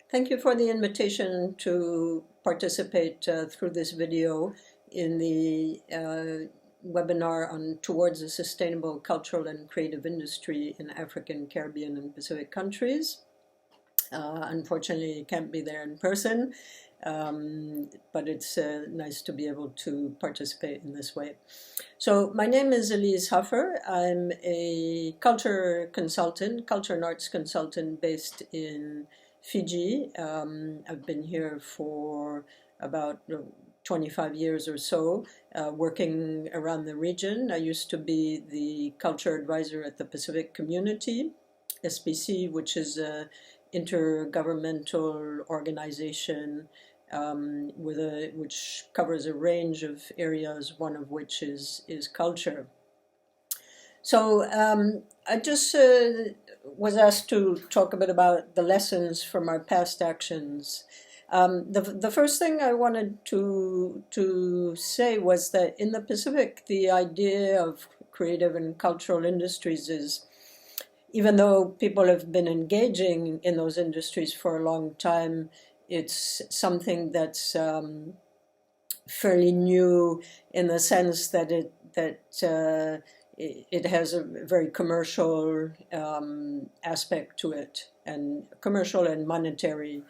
Thank you for the invitation to participate through this video in the webinar on Towards a Sustainable Cultural and Creative Industry in African, Caribbean, and Pacific countries. Unfortunately, I can't be there in person, but it's nice to be able to participate in this way. So my name is Elise Huffer. I'm a culture consultant, culture and arts consultant based in Fiji. I've been here for about 25 years or so, working around the region. I used to be the culture advisor at the Pacific Community, SPC, which is a intergovernmental organization which covers a range of areas, one of which is culture. So I just was asked to talk a bit about the lessons from our past actions. The first thing I wanted to say was that in the Pacific, the idea of creative and cultural industries is, even though people have been engaging in those industries for a long time, it's something that's fairly new in the sense that it has a very commercial aspect to it, and commercial and monetary.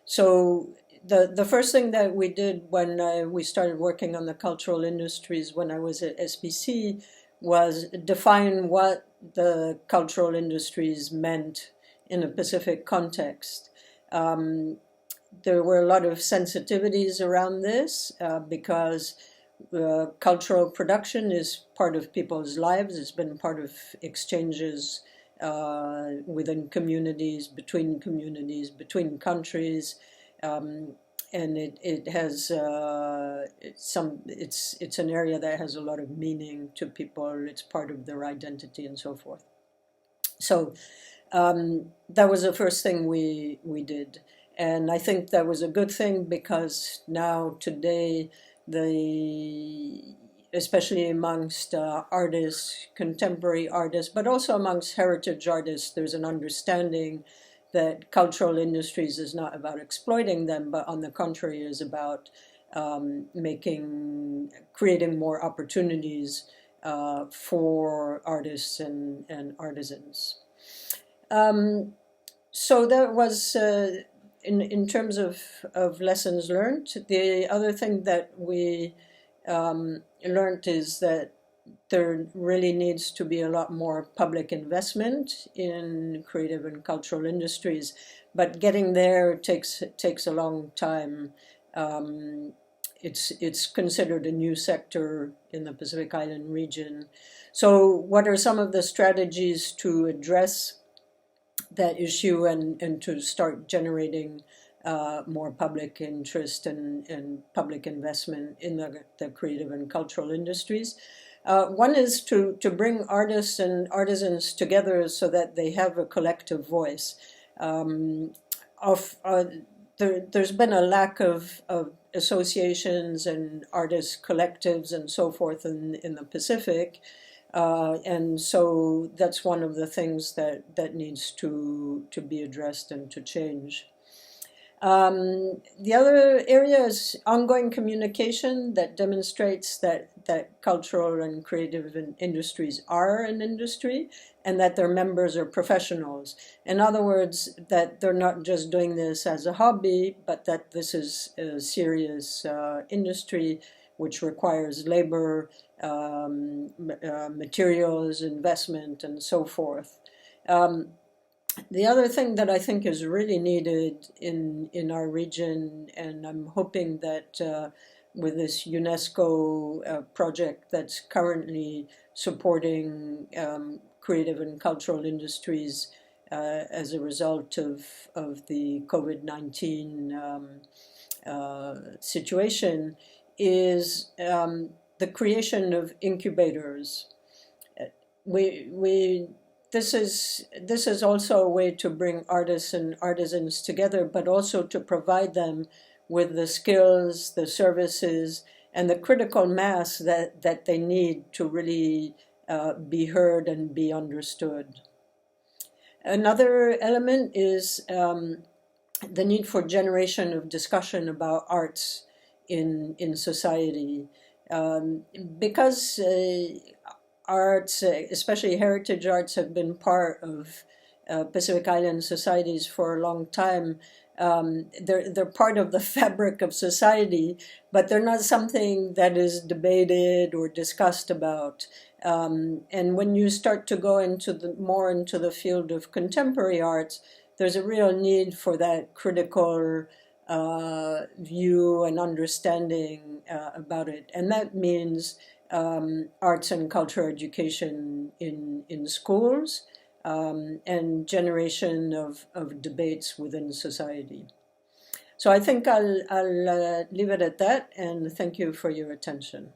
So the first thing that we did when we started working on the cultural industries when I was at SPC was define what the cultural industries meant in a Pacific context. There were a lot of sensitivities around this because cultural production is part of people's lives. It's been part of exchanges within communities, between countries, and it has it's an area that has a lot of meaning to people. It's part of their identity and so forth. So that was the first thing we did, and I think that was a good thing because now today especially amongst artists, contemporary artists, but also amongst heritage artists, there's an understanding that cultural industries is not about exploiting them, but on the contrary is about creating more opportunities for artists and artisans. So that was in terms of lessons learned. The other thing that we learned is that there really needs to be a lot more public investment in creative and cultural industries, but getting there takes a long time. It's considered a new sector in the Pacific Island region. So what are some of the strategies to address that issue and to start generating more public interest and public investment in the creative and cultural industries? One is to bring artists and artisans together so that they have a collective voice. There's been a lack of associations and artist collectives and so forth in the Pacific. And so that's one of the things that needs to be addressed and to change. The other area is ongoing communication that demonstrates that cultural and creative industries are an industry and that their members are professionals. In other words, that they're not just doing this as a hobby, but that this is a serious industry which requires labor, materials, investment, and so forth. The other thing that I think is really needed in our region, and I'm hoping that with this UNESCO project that's currently supporting creative and cultural industries as a result of the COVID-19 situation, is the creation of incubators. This is also a way to bring artists and artisans together, but also to provide them with the skills, the services, and the critical mass that they need to really be heard and be understood. Another element is the need for generation of discussion about arts in society, because arts, especially heritage arts, have been part of Pacific Island societies for a long time. They're part of the fabric of society, but they're not something that is debated or discussed about. And when you start to go more into the field of contemporary arts, there's a real need for that critical view and understanding about it, and that means arts and culture education in schools, and generation of debates within society. So I think I'll leave it at that, and thank you for your attention.